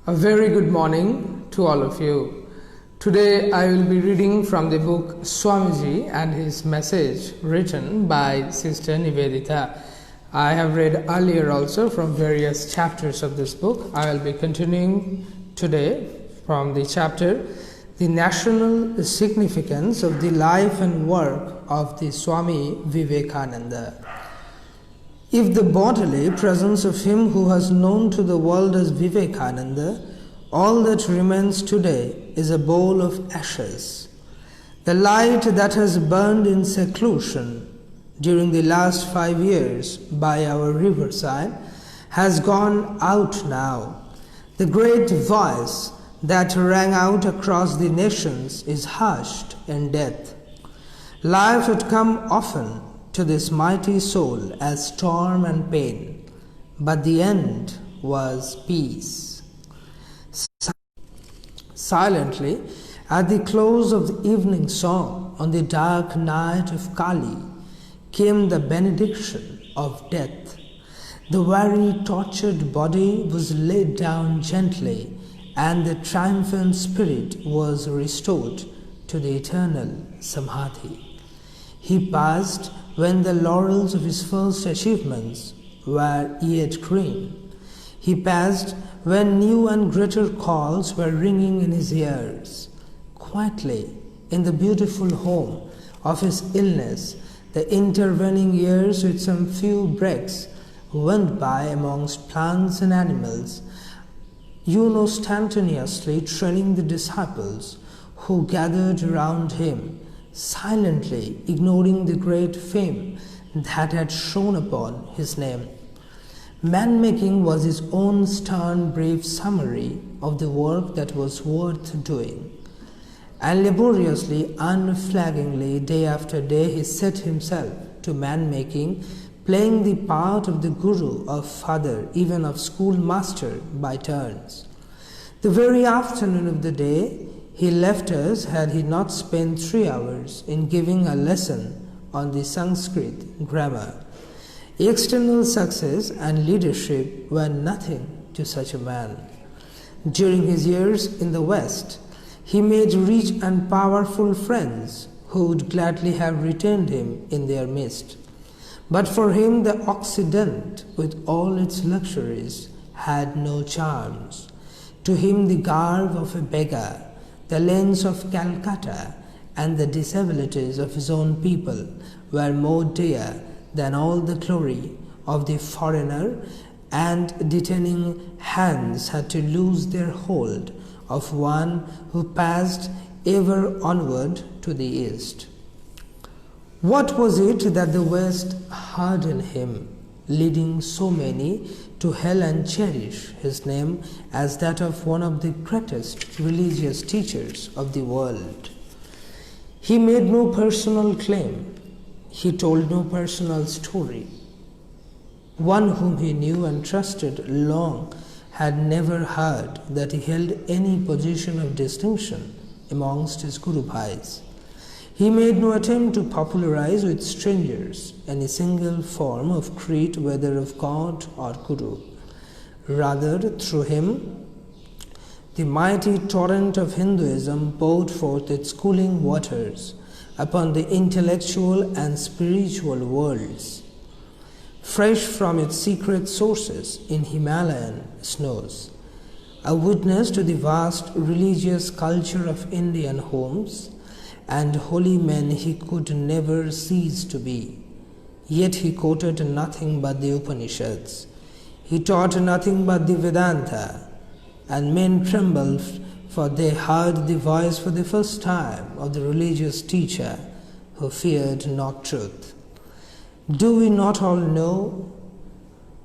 A very good morning to all of you. Today I will be reading from the book Swamiji and his message written by Sister Nivedita. I have read earlier also from various chapters of this book. I will be continuing today from the chapter The National Significance of the Life and Work of the Swami Vivekananda. If the bodily presence of him who has known to the world as Vivekananda, all that remains today is a bowl of ashes. The light that has burned in seclusion during the last 5 years by our riverside has gone out now. The great voice that rang out across the nations is hushed in death. Life had come often to this mighty soul as storm and pain, but the end was peace. Silently, at the close of the evening song on the dark night of Kali, came the benediction of death. The weary, tortured body was laid down gently, and the triumphant spirit was restored to the eternal Samadhi. He passed when the laurels of his first achievements were yet green. He passed when new and greater calls were ringing in his ears. Quietly, in the beautiful home of his illness, the intervening years with some few breaks went by amongst plants and animals, unostentiously training the disciples who gathered around him, silently ignoring the great fame that had shone upon his name. Man-making was his own stern, brave summary of the work that was worth doing. And laboriously, unflaggingly, day after day, he set himself to man-making, playing the part of the guru, of father, even of schoolmaster by turns. The very afternoon of the day he left us had he not spent 3 hours in giving a lesson on the Sanskrit grammar. External success and leadership were nothing to such a man. During his years in the West, he made rich and powerful friends who would gladly have retained him in their midst. But for him the Occident, with all its luxuries, had no charms. To him the garb of a beggar, the lanes of Calcutta, and the disabilities of his own people were more dear than all the glory of the foreigner, and detaining hands had to lose their hold of one who passed ever onward to the east. What was it that the West heard in him, leading so many to hell and cherish his name as that of one of the greatest religious teachers of the world? He made no personal claim. He told no personal story. One whom he knew and trusted long had never heard that he held any position of distinction amongst his Guru Bhais. He made no attempt to popularize with strangers any single form of creed, whether of God or Guru. Rather, through him, the mighty torrent of Hinduism poured forth its cooling waters upon the intellectual and spiritual worlds, fresh from its secret sources in Himalayan snows, a witness to the vast religious culture of Indian homes, and holy men he could never cease to be. Yet he quoted nothing but the Upanishads. He taught nothing but the Vedanta, and men trembled, for they heard the voice for the first time of the religious teacher who feared not truth. Do we not all know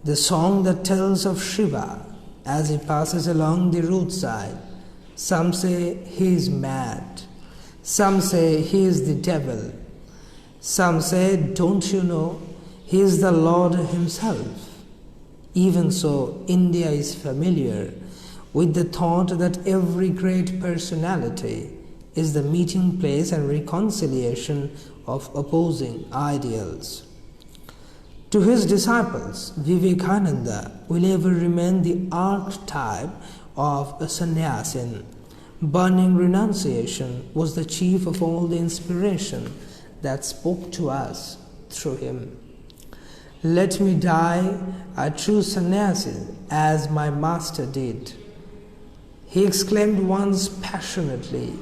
the song that tells of Shiva as he passes along the roadside? Some say he is mad. Some say he is the devil. Some say, don't you know, he is the Lord himself. Even so, India is familiar with the thought that every great personality is the meeting place and reconciliation of opposing ideals. To his disciples, Vivekananda will ever remain the archetype of a sannyasin. Burning renunciation was the chief of all the inspiration that spoke to us through him. Let me die a true sannyasi as my master did, he exclaimed once passionately,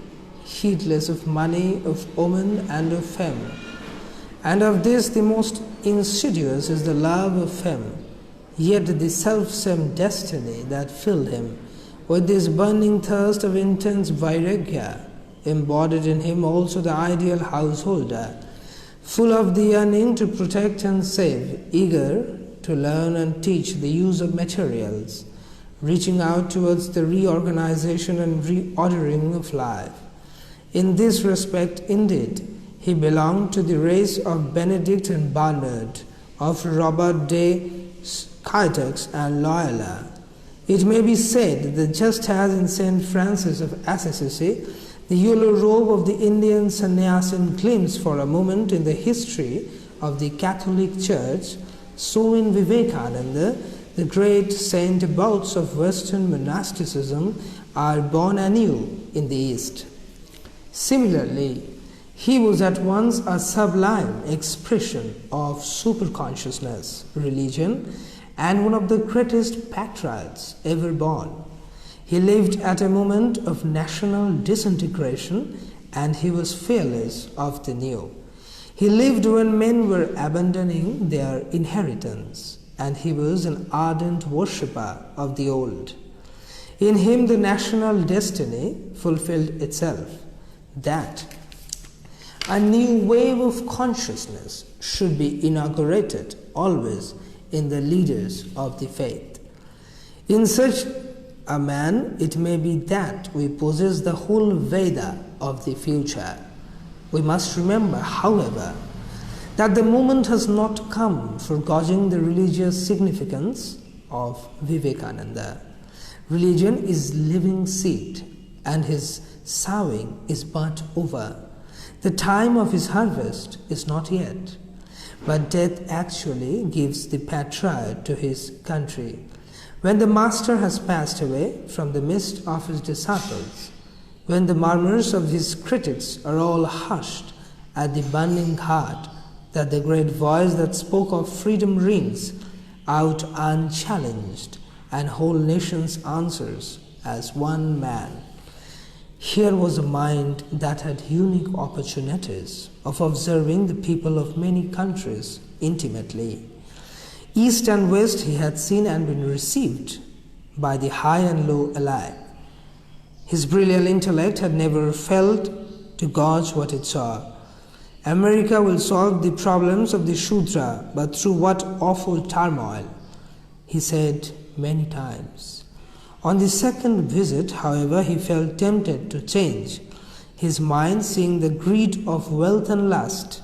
heedless of money, of woman, and of fame. And of this the most insidious is the love of fame, yet the self-same destiny that filled him with this burning thirst of intense vairagya embodied in him also the ideal householder, full of the yearning to protect and save, eager to learn and teach the use of materials, reaching out towards the reorganization and reordering of life. In this respect, indeed, he belonged to the race of Benedict and Bernard, of Robert de Cajetan and Loyola. It may be said that just as in St. Francis of Assisi, the yellow robe of the Indian sannyasin gleams for a moment in the history of the Catholic Church, so in Vivekananda, the great saint abbots of Western monasticism are born anew in the East. Similarly, he was at once a sublime expression of superconsciousness, religion, and one of the greatest patriots ever born. He lived at a moment of national disintegration, and he was fearless of the new. He lived when men were abandoning their inheritance, and he was an ardent worshipper of the old. In him the national destiny fulfilled itself, that a new wave of consciousness should be inaugurated always in the leaders of the faith. In such a man, it may be that we possess the whole Veda of the future. We must remember, however, that the moment has not come for gauging the religious significance of Vivekananda. Religion is living seed, and his sowing is but over. The time of his harvest is not yet, but death actually gives the patriot to his country. When the master has passed away from the midst of his disciples, when the murmurs of his critics are all hushed at the burning heart, that the great voice that spoke of freedom rings out unchallenged, and whole nations answers as one man. Here was a mind that had unique opportunities of observing the people of many countries intimately. East and West he had seen and been received by the high and low alike. His brilliant intellect had never failed to gauge what it saw. America will solve the problems of the Shudra, but through what awful turmoil, he said many times. On the second visit, however, he felt tempted to change his mind, seeing the greed of wealth and lust,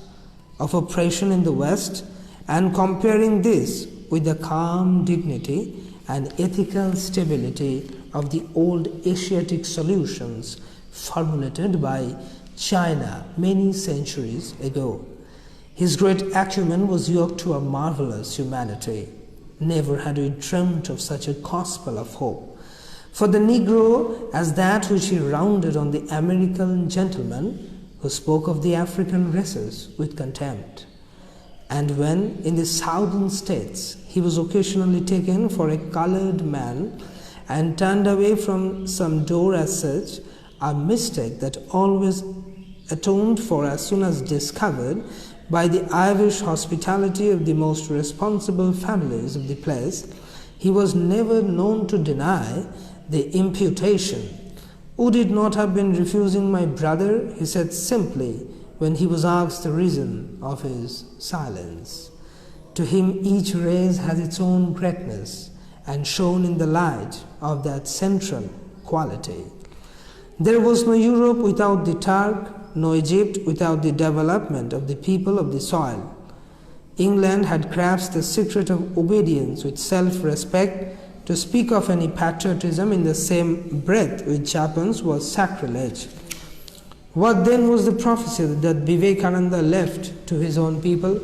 of oppression in the West, and comparing this with the calm dignity and ethical stability of the old Asiatic solutions formulated by China many centuries ago. His great acumen was yoked to a marvelous humanity. Never had we dreamt of such a gospel of hope for the Negro as that which he rounded on the American gentleman who spoke of the African races with contempt. And when in the southern states he was occasionally taken for a colored man and turned away from some door as such, a mistake that always atoned for as soon as discovered by the Irish hospitality of the most responsible families of the place, he was never known to deny the imputation. Would it not have been refusing my brother? He said simply when he was asked the reason of his silence. To him each race has its own greatness and shone in the light of that central quality. There was no Europe without the Turk, no Egypt without the development of the people of the soil. England had grasped the secret of obedience with self-respect. To speak of any patriotism in the same breath with Japan's was sacrilege. What then was the prophecy that Vivekananda left to his own people?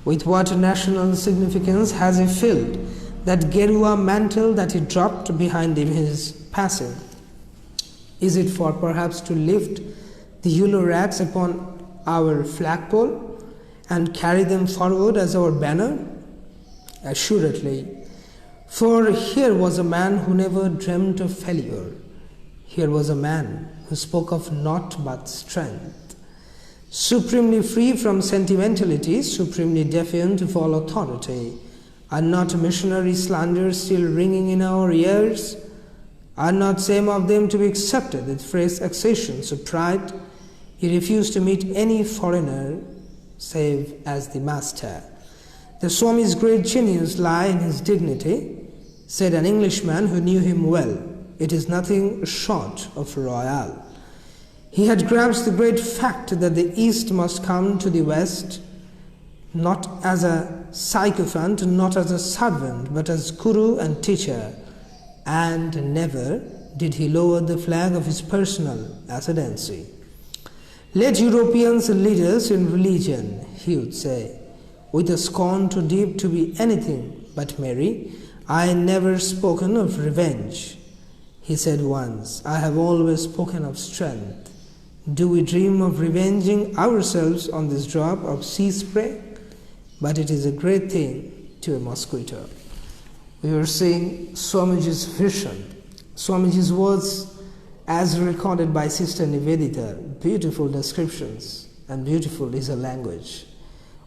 With what national significance has he filled that Gerua mantle that he dropped behind his passing? Is it for perhaps to lift the yellow rags upon our flagpole and carry them forward as our banner? Assuredly. For here was a man who never dreamt of failure. Here was a man who spoke of naught but strength. Supremely free from sentimentality, supremely defiant of all authority. Are not missionary slanders still ringing in our ears? Are not some of them to be accepted with fresh accessions of pride? He refused to meet any foreigner save as the master. The Swami's great genius lie in his dignity, said an Englishman who knew him well. It is nothing short of royal. He had grasped the great fact that the East must come to the West, not as a sycophant, not as a servant, but as guru and teacher, and never did he lower the flag of his personal ascendancy. Let Europeans lead us in religion, he would say, with a scorn too deep to be anything but merry. I never spoken of revenge. He said once, I have always spoken of strength. Do we dream of revenging ourselves on this drop of sea spray? But it is a great thing to a mosquito. We were seeing Swamiji's vision, Swamiji's words as recorded by Sister Nivedita, beautiful descriptions, and beautiful is her language.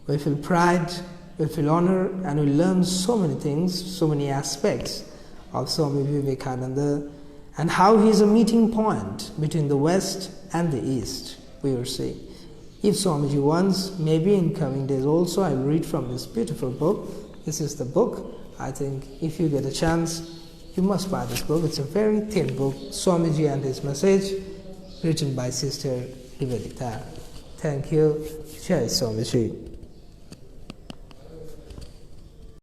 We feel pride, we feel honor, and we learn so many things, so many aspects of Swami Vivekananda, and how he is a meeting point between the West and the East, we were seeing. If Swamiji wants, maybe in coming days also, I will read from this beautiful book. This is the book. I think if you get a chance, you must buy this book. It's a very thin book, Swamiji and His Message, written by Sister Nivedita. Thank you. Jai Swamiji.